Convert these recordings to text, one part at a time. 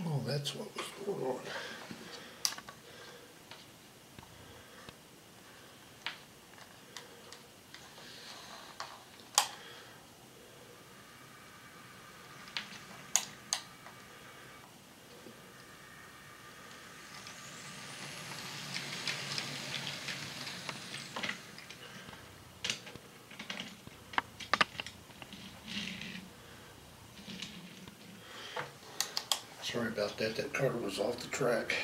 Oh, that's what was going on. Sorry about that, that car was off the track.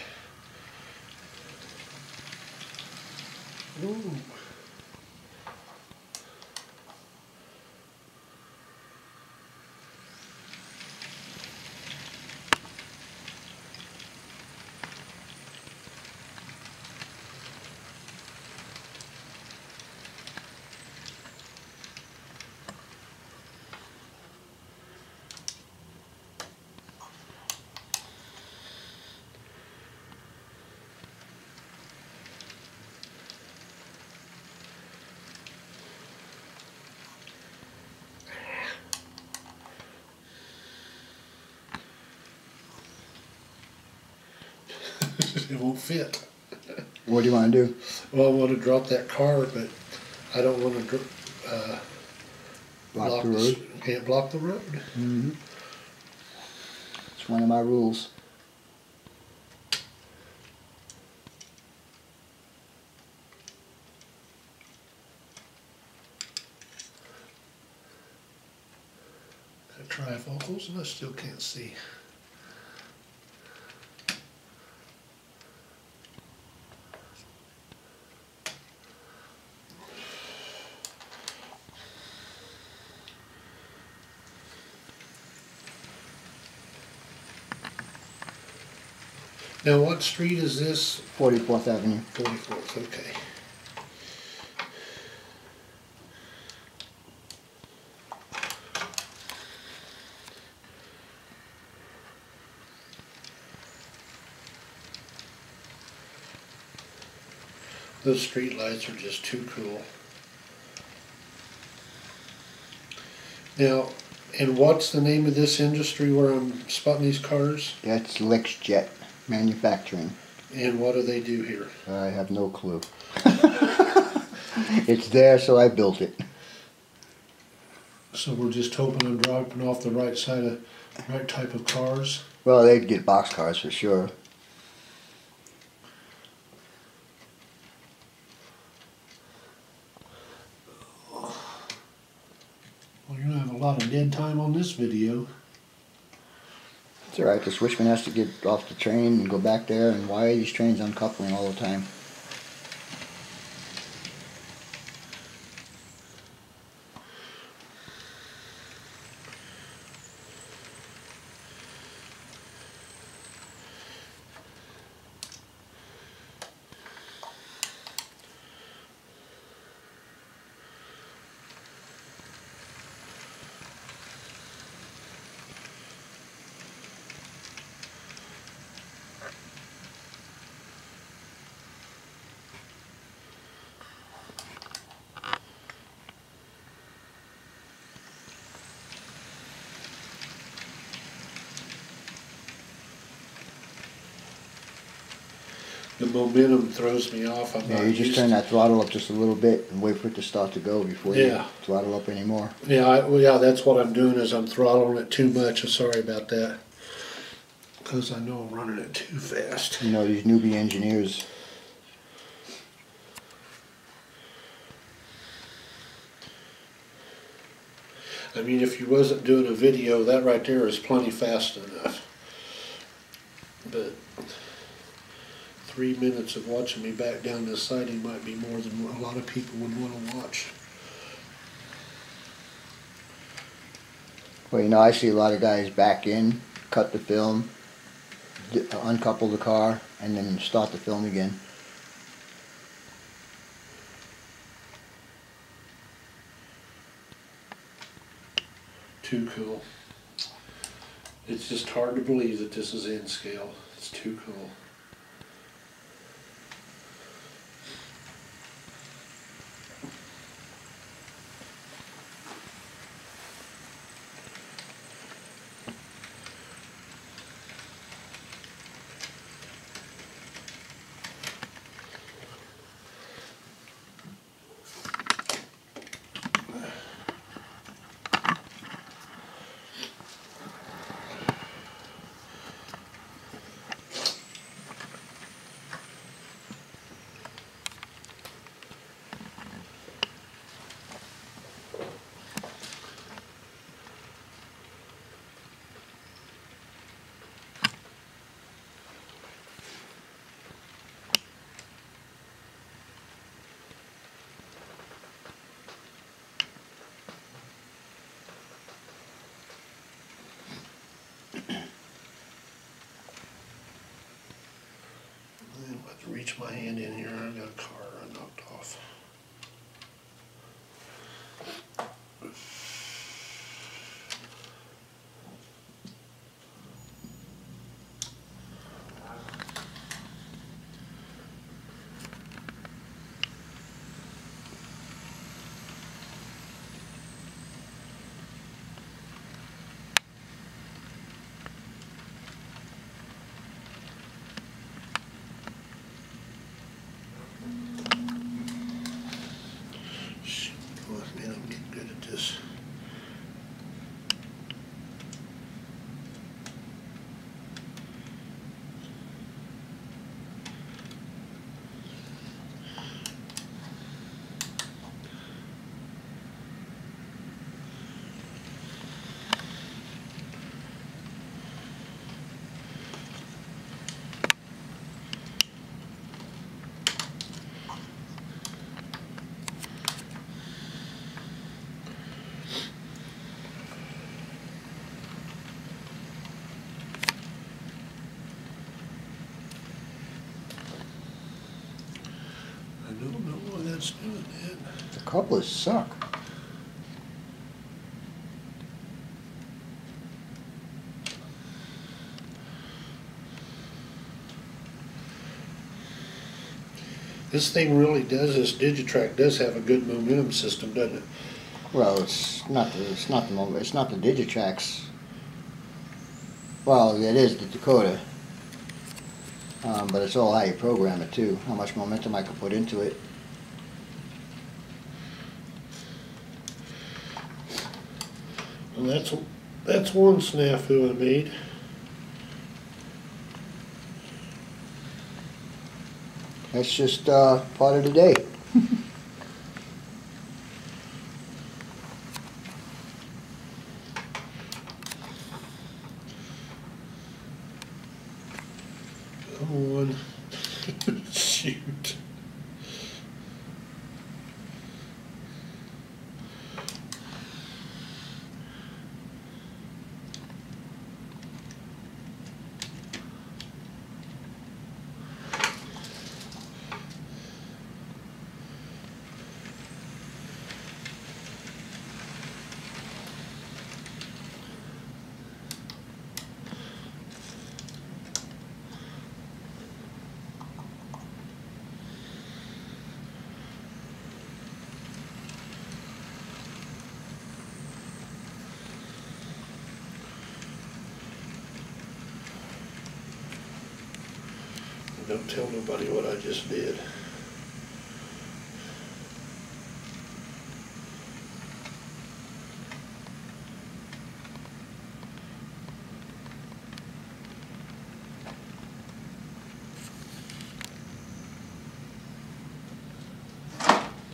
Ooh. It won't fit. What do you want to do? Well, I want to drop that car, but I don't want to Block the road? Can't block the road. Mm-hmm. It's one of my rules. Got trifocals and I still can't see. Now, what street is this? 44th Avenue. 44th, okay. Those street lights are just too cool. Now, and what's the name of this industry where I'm spotting these cars? That's LexJet Manufacturing. And what do they do here? I have no clue. It's there, so I built it. So we're just hoping I'm dropping off the right side of right type of cars. Well, they'd get boxcars for sure. Well, you're gonna have a lot of dead time on this video. It's alright, the switchman has to get off the train and go back there, and why are these trains uncoupling all the time? The momentum throws me off. I'm Yeah, not you just used turn to- that throttle up just a little bit and wait for it to start to go before you throttle up anymore. Yeah, well, yeah, that's what I'm doing is I'm throttling it too much. I'm sorry about that. Because I know I'm running it too fast. You know, these newbie engineers. I mean, if you wasn't doing a video, that right there is plenty fast enough. But 3 minutes of watching me back down this siding might be more than a lot of people would want to watch. Well, you know, I see a lot of guys back in, cut the film, uncouple the car, and then start the film again. Too cool. It's just hard to believe that this is in scale. It's too cool. reach my hand in here. I got a car I knocked off. Man, I'm getting good at this. I don't know why that's doing that. The couplers suck. This thing really does, this Digitrack does have a good momentum system, doesn't it? Well, it's not the Digitracks. Well, it is the Dakota. But it's all how you program it too, how much momentum I can put into it. Well, that's one snafu I made. That's just part of the day. Come on. Shoot. Don't tell nobody what I just did.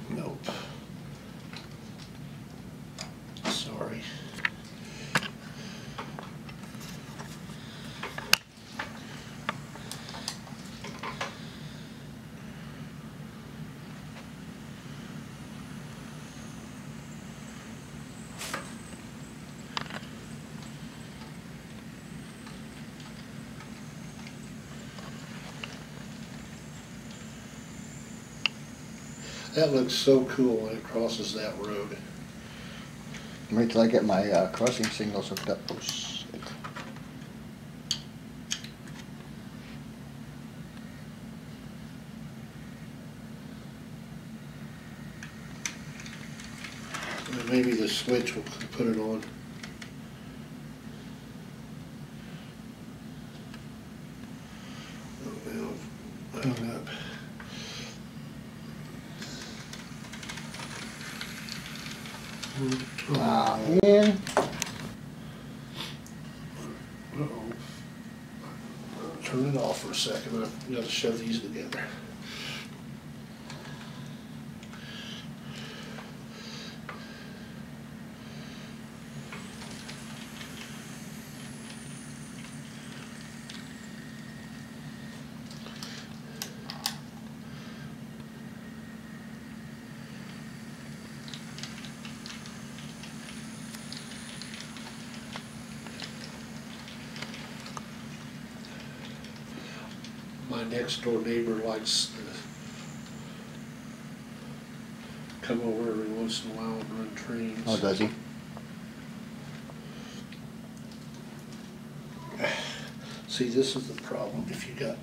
Nope. Sorry. That looks so cool when it crosses that road. Wait till I get my crossing signals hooked up. Oh, shit. Maybe the switch will put it on. Oh, well, I hung up. Ah, man. Uh-oh. Turn it off for a second. I've got to shove these together. my next door neighbor likes to come over every once in a while and run trains. Oh, does he? See, this is the problem. If you got,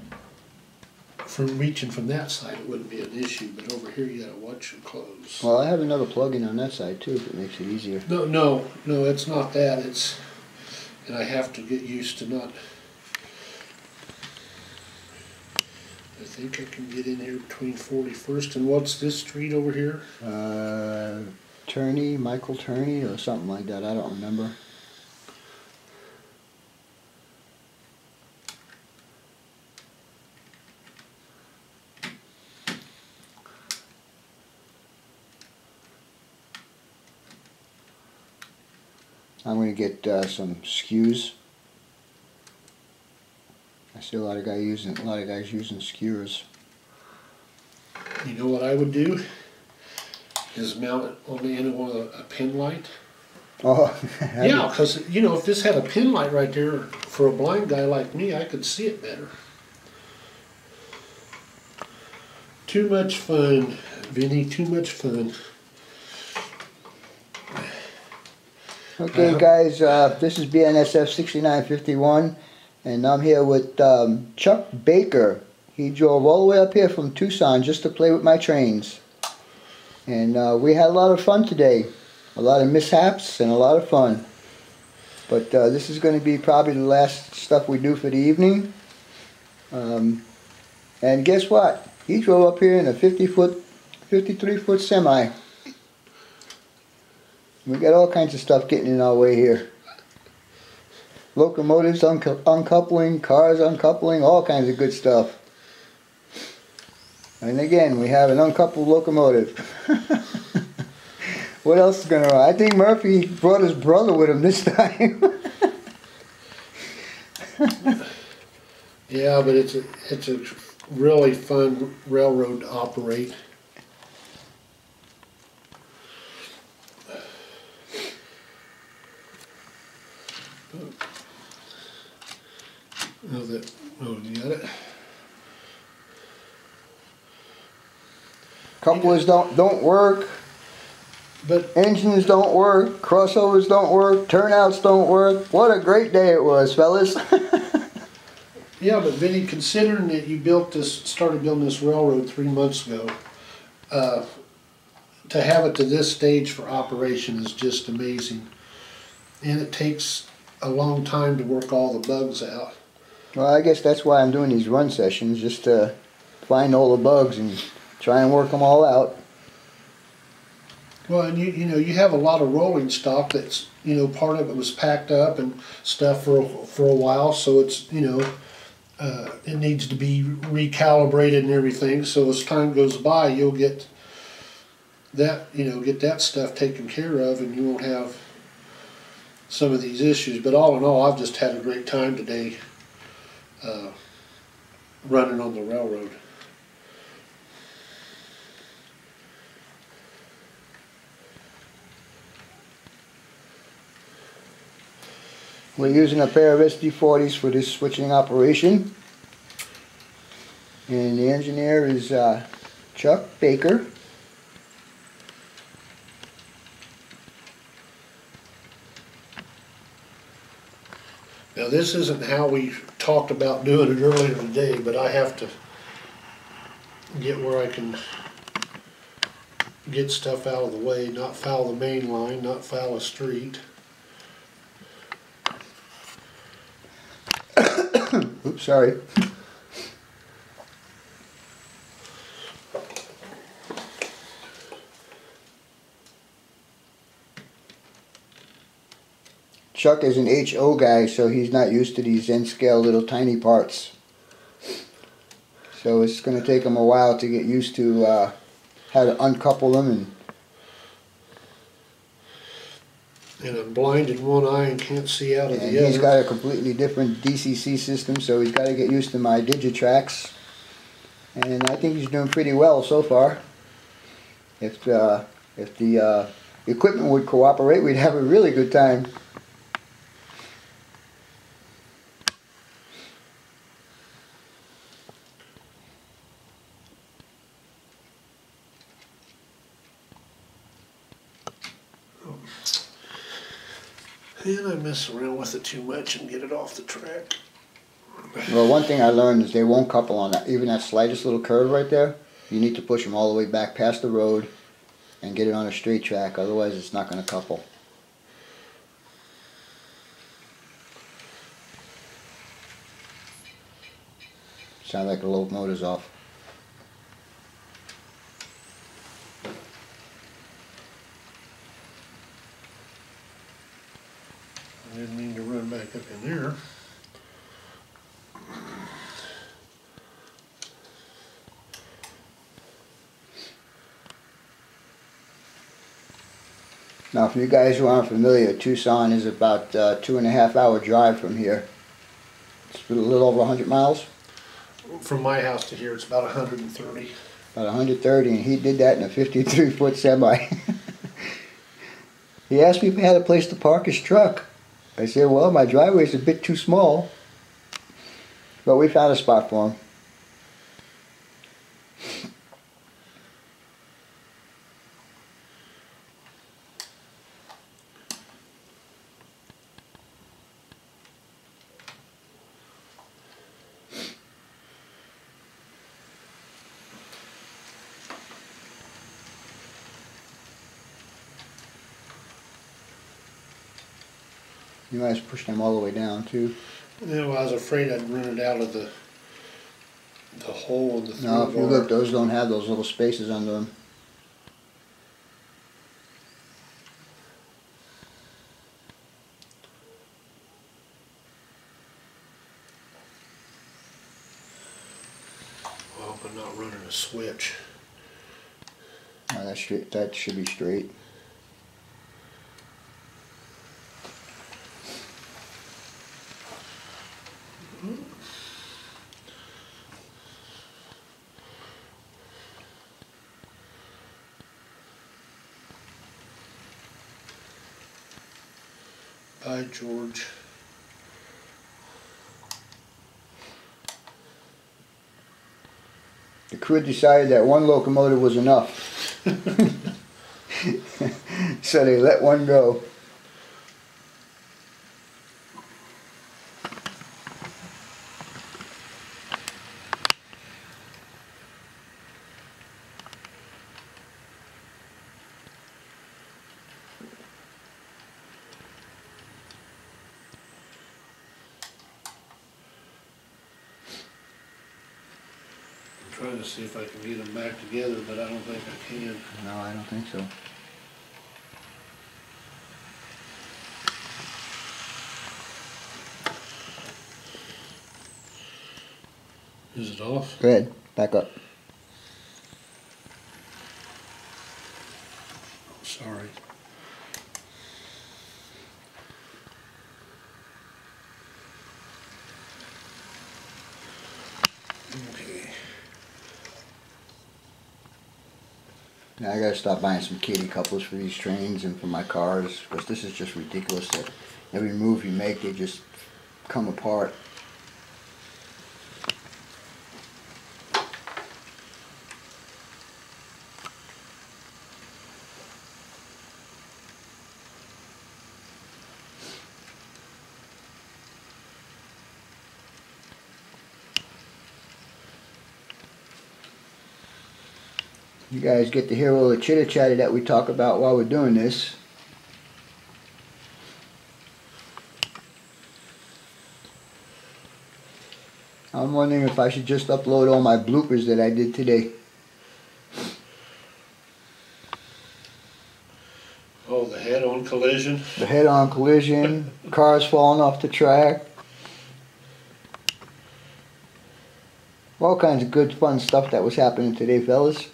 from reaching from that side, it wouldn't be an issue, but over here you gotta watch your clothes. Well, I have another plug-in on that side too, if it makes it easier. No, it's not that. It's, and I have to get used to not. I think I can get in here between 41st and what's this street over here? Turney, Michael Turney, or something like that. I don't remember. I'm going to get some skews. I see a lot of guys using skewers. You know what I would do? Is mount it on the end of one of a pin light. Oh, yeah, because you know if this had a pin light right there for a blind guy like me, I could see it better. Too much fun, Vinny. Too much fun. Okay, guys, this is BNSF 6951, and I'm here with Chuck Baker. He drove all the way up here from Tucson just to play with my trains. And we had a lot of fun today. A lot of mishaps and a lot of fun. But this is going to be probably the last stuff we do for the evening. And guess what? He drove up here in a 53-foot semi. We got all kinds of stuff getting in our way here. Locomotives uncoupling, cars uncoupling, all kinds of good stuff. And again, we have an uncoupled locomotive. What else is going on? I think Murphy brought his brother with him this time. Yeah, but it's a really fun railroad to operate. Oh, you got it? Couplers don't work. But engines don't work. Crossovers don't work. Turnouts don't work. What a great day it was, fellas. yeah, but Vinny, considering that you started building this railroad 3 months ago, to have it to this stage for operation is just amazing. And it takes a long time to work all the bugs out. Well, I guess that's why I'm doing these run sessions, just to find all the bugs and try and work them all out. Well, and you know, you have a lot of rolling stock that's, you know, part of it was packed up and stuff for a while, so it's, you know, it needs to be recalibrated and everything, so as time goes by, you'll get that, you know, get that stuff taken care of and you won't have some of these issues. But all in all, I've just had a great time today running on the railroad. We're using a pair of SD40s for this switching operation. And the engineer is Chuck Baker. Now this isn't how we talked about doing it earlier today, but I have to get where I can get stuff out of the way, not foul the main line, not foul a street. Oops, sorry. Chuck is an HO guy, so he's not used to these N-scale little tiny parts. So it's going to take him a while to get used to how to uncouple them. And I'm blind in one eye and can't see out of the And other. he's got a completely different DCC system, so he's got to get used to my Digitrax. And I think he's doing pretty well so far. If the equipment would cooperate, we'd have a really good time. And I mess around with it too much and get it off the track. Well, one thing I learned is they won't couple on that. Even that slightest little curve right there, you need to push them all the way back past the road and get it on a straight track. Otherwise, it's not going to couple. Sounds like the locomotive's off. I didn't mean to run back up in there. Now, for you guys who aren't familiar, Tucson is about a 2.5 hour drive from here. It's a little over 100 miles. From my house to here, it's about 130. About 130, and he did that in a 53-foot semi. He asked me if I had a place to park his truck. I said, well, my driveway's a bit too small. But we found a spot for him. You might have pushed them all the way down, too. Yeah, well, I was afraid I'd run it out of the hole in the No, if you look, those don't have those little spaces under them. I hope I'm not running a switch. No, that's straight. That should be straight. By George. The crew decided that one locomotive was enough. So they let one go. Trying to see if I can get them back together, but I don't think I can. No, I don't think so. Is it off? Go ahead, back up. Sorry. Okay. Now I gotta stop buying some kitty couplers for these trains and for my cars, because this is just ridiculous that every move you make, they just come apart. You guys get to hear all the chitter-chatter that we talk about while we're doing this. I'm wondering if I should just upload all my bloopers that I did today. Oh, the head-on collision? The head-on collision, cars falling off the track. All kinds of good fun stuff that was happening today, fellas.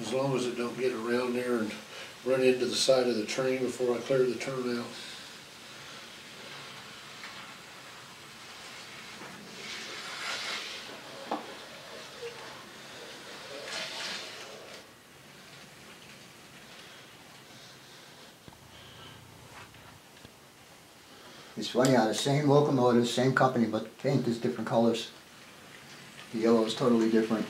as long as it don't get around there and run into the side of the train before I clear the turnout. It's funny how the same locomotive, same company, but the paint is different colors. The yellow is totally different.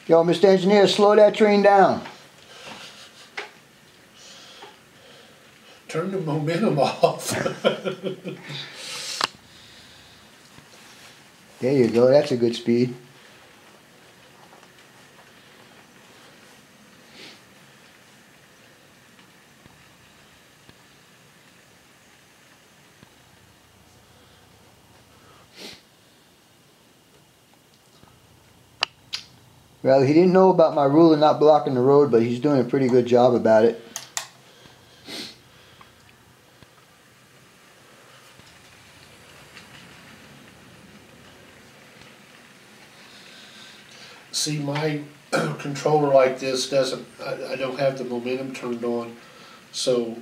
Yo, Mr. Engineer, slow that train down. Turn the momentum off. There you go, that's a good speed. Well, he didn't know about my ruler not blocking the road, but he's doing a pretty good job about it. See, my controller like this doesn't, I don't have the momentum turned on, so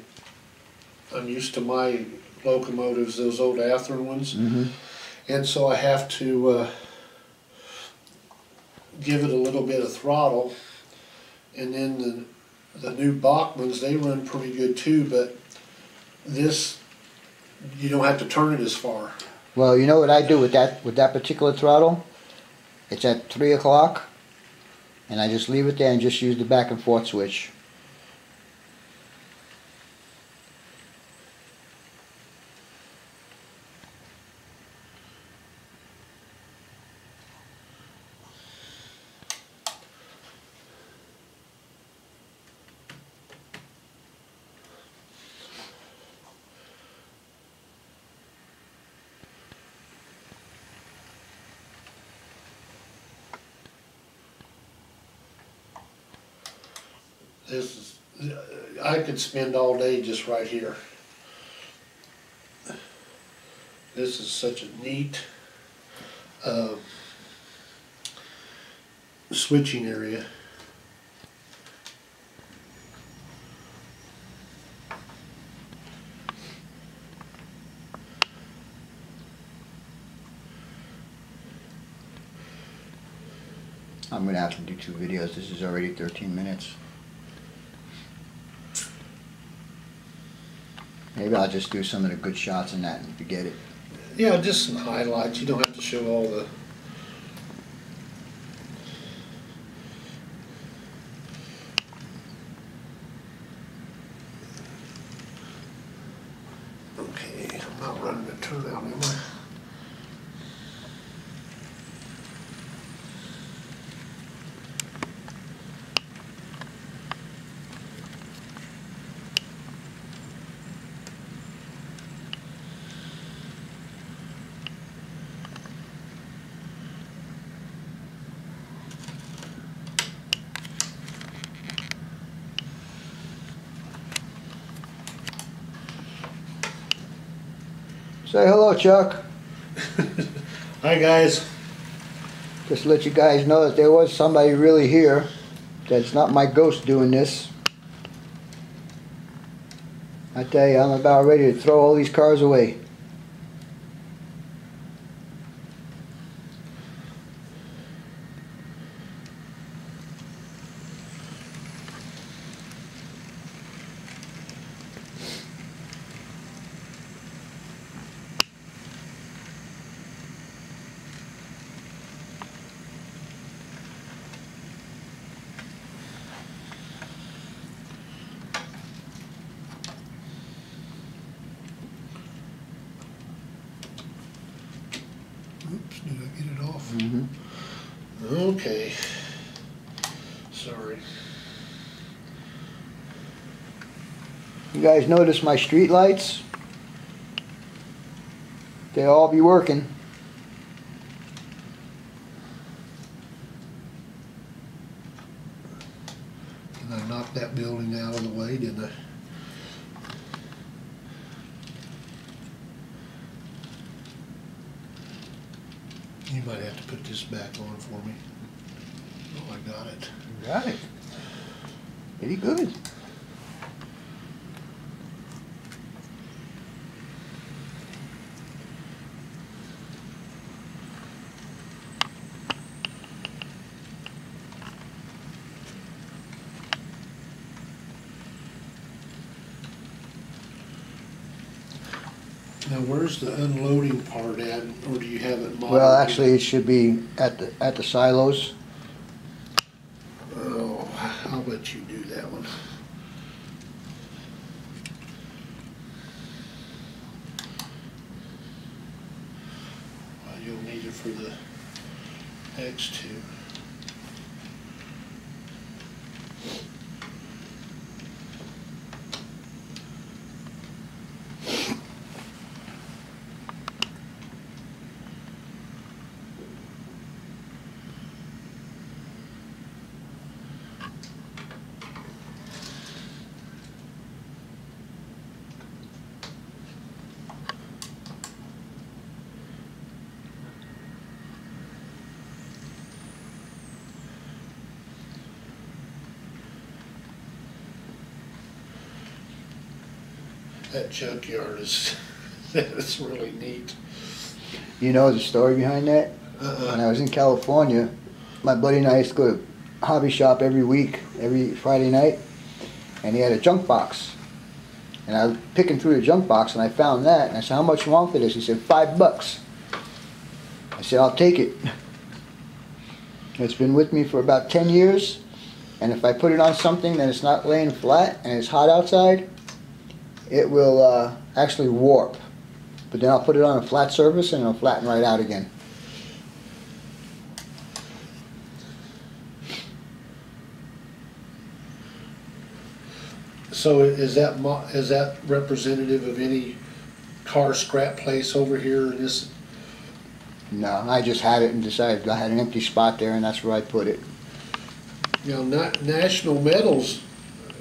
I'm used to my locomotives, those old Athearn ones, and so I have to give it a little bit of throttle, and then the new Bachmans, they run pretty good too, but this, you don't have to turn it as far. Well, you know what I do with that particular throttle? It's at 3 o'clock, and I just leave it there and just use the back and forth switch. This is, I could spend all day just right here. This is such a neat switching area. I'm going to have to do 2 videos. This is already 13 minutes. Maybe I'll just do some of the good shots in that and forget it. Yeah, just some highlights. You don't have to show all the... Okay, I'm not running a turnout, am I? Say hello, Chuck. Hi, guys. Just to let you guys know that there was somebody really here. That's not my ghost doing this. I tell you, I'm about ready to throw all these cars away. Oops, did I get it off? Mm-hmm. Okay. Sorry. You guys notice my street lights? They'll all be working. And I knocked that building out of the way, didn't I? You might have to put this back on for me. Oh, I got it. You got it. Pretty good. Now, where's the unloading part at, or do you have it modeled? Well, actually, it should be at the silos. Oh, I'll let you do that one. Well, you'll need it for the X2. That junkyard is, that's really neat. You know the story behind that? When I was in California, my buddy and I used to go to hobby shop every week, every Friday night, and he had a junk box. And I was picking through the junk box and I found that, and I said, how much you want for this? He said, $5. I said, I'll take it. It's been with me for about 10 years, and if I put it on something that it's not laying flat and it's hot outside, it will actually warp. But then I'll put it on a flat surface and it'll flatten right out again. So is that representative of any car scrap place over here in this? No, I just had it and decided I had an empty spot there and that's where I put it. You know, National Metals,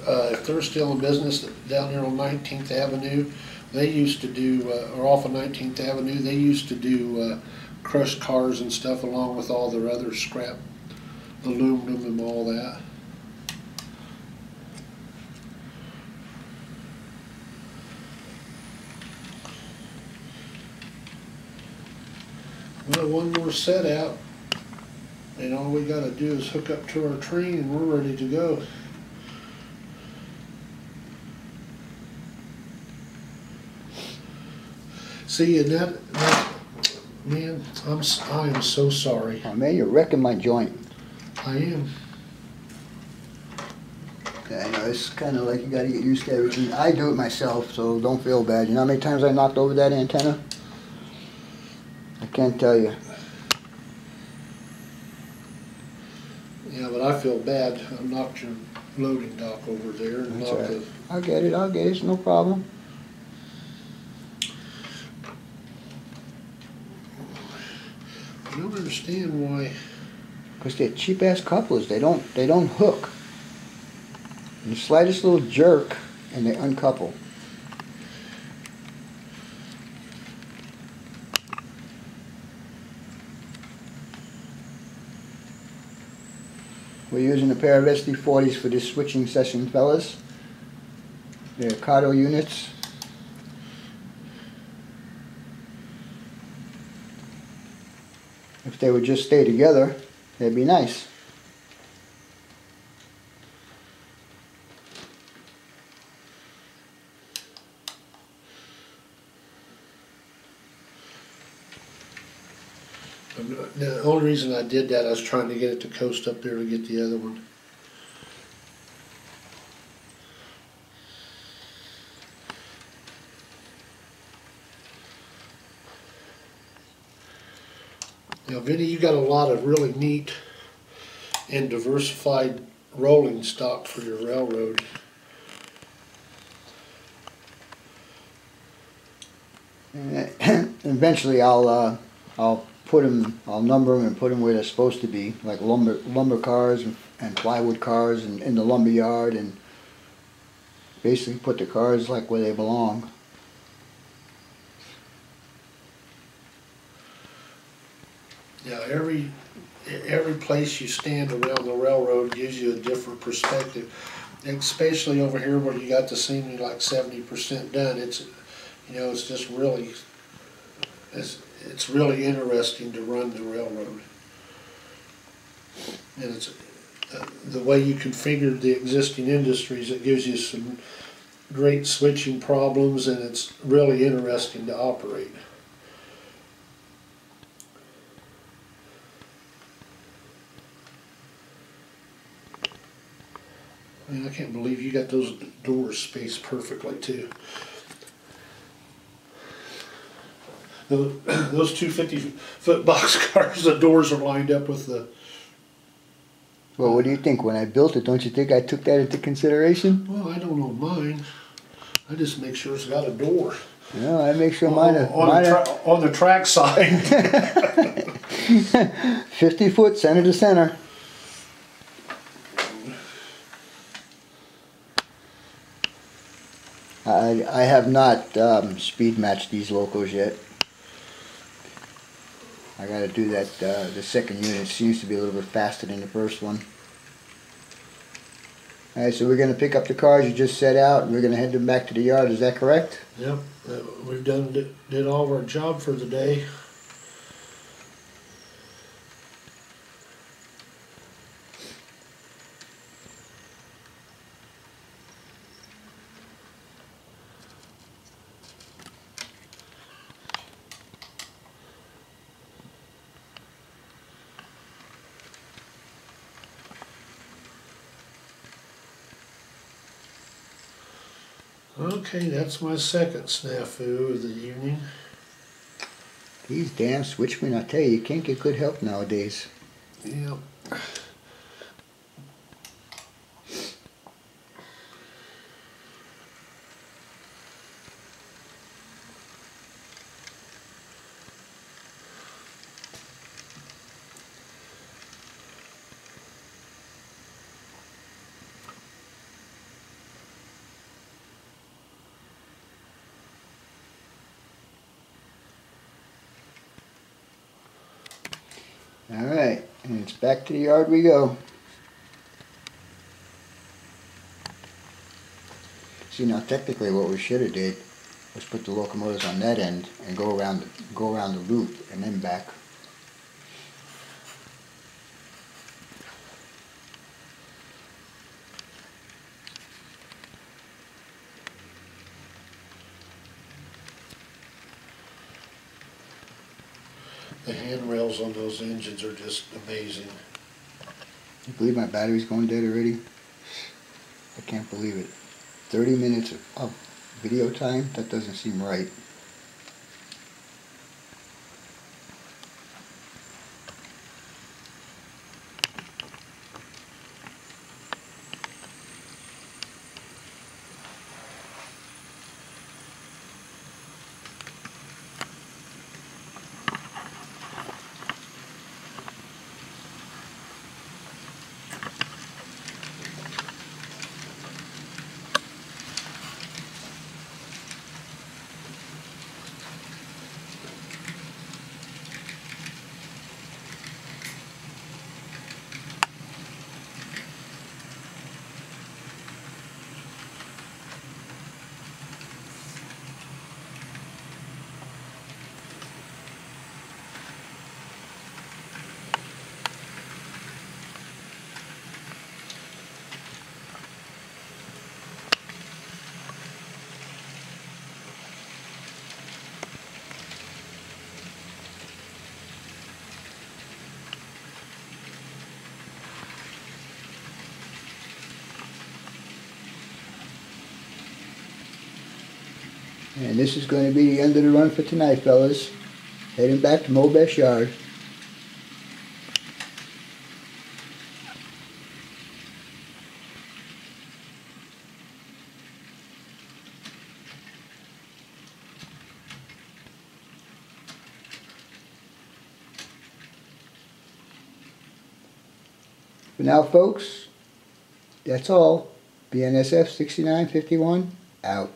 if they're still in business down here on 19th Avenue, they used to do, or off of 19th Avenue, they used to do crushed cars and stuff along with all their other scrap, aluminum and all that. Well, one more set out, and all we got to do is hook up to our train and we're ready to go. See, and that man, I am so sorry. Oh man, you're wrecking my joint. I am. Yeah, I know, it's kind of like you got to get used to everything. I do it myself, so don't feel bad. You know how many times I knocked over that antenna? I can't tell you. Yeah, but I feel bad. I knocked your loading dock over there. And That's knocked all right. I'll get it, it's no problem. I don't understand why. Because they're cheap ass couplers. They don't hook. The slightest little jerk and they uncouple. We're using a pair of SD40s for this switching session, fellas. They're Kato units. If they would just stay together, they'd be nice. The only reason I did that, I was trying to get it to coast up there to get the other one. Now, Vinny, you got a lot of really neat and diversified rolling stock for your railroad. Eventually, I'll put them, I'll number them and put them where they're supposed to be, like lumber cars and plywood cars and in the lumber yard, and basically put the cars like where they belong. Yeah, every place you stand around the railroad gives you a different perspective. Especially over here where you got the scenery like 70% done. It's, you know, it's just really, it's really interesting to run the railroad. And it's the way you configured the existing industries, it gives you some great switching problems, and it's really interesting to operate. Man, I can't believe you got those doors spaced perfectly too. Those two 50-foot boxcars, the doors are lined up with the... Well, what do you think? When I built it, don't you think I took that into consideration? Well, I don't know mine. I just make sure it's got a door. No, I make sure mine are... On the track side. 50 foot, center to center. I have not speed matched these locos yet. I got to do that. The second unit seems to be a little bit faster than the first one. Alright, so we're going to pick up the cars you just set out and we're going to head them back to the yard, is that correct? Yep, we've did all of our job for the day. Okay, that's my second snafu of the evening. These damn switchmen, I tell you, you can't get good help nowadays. Yep. Alright, and it's back to the yard we go. See, now technically what we should have did was put the locomotives on that end and go around the loop and then back. The handrails on those engines are just amazing. You believe my battery's going dead already? I can't believe it. 30 minutes of video time? That doesn't seem right. And this is going to be the end of the run for tonight, fellas. Heading back to Mobest Yard. For now, folks, that's all. BNSF 6951 out.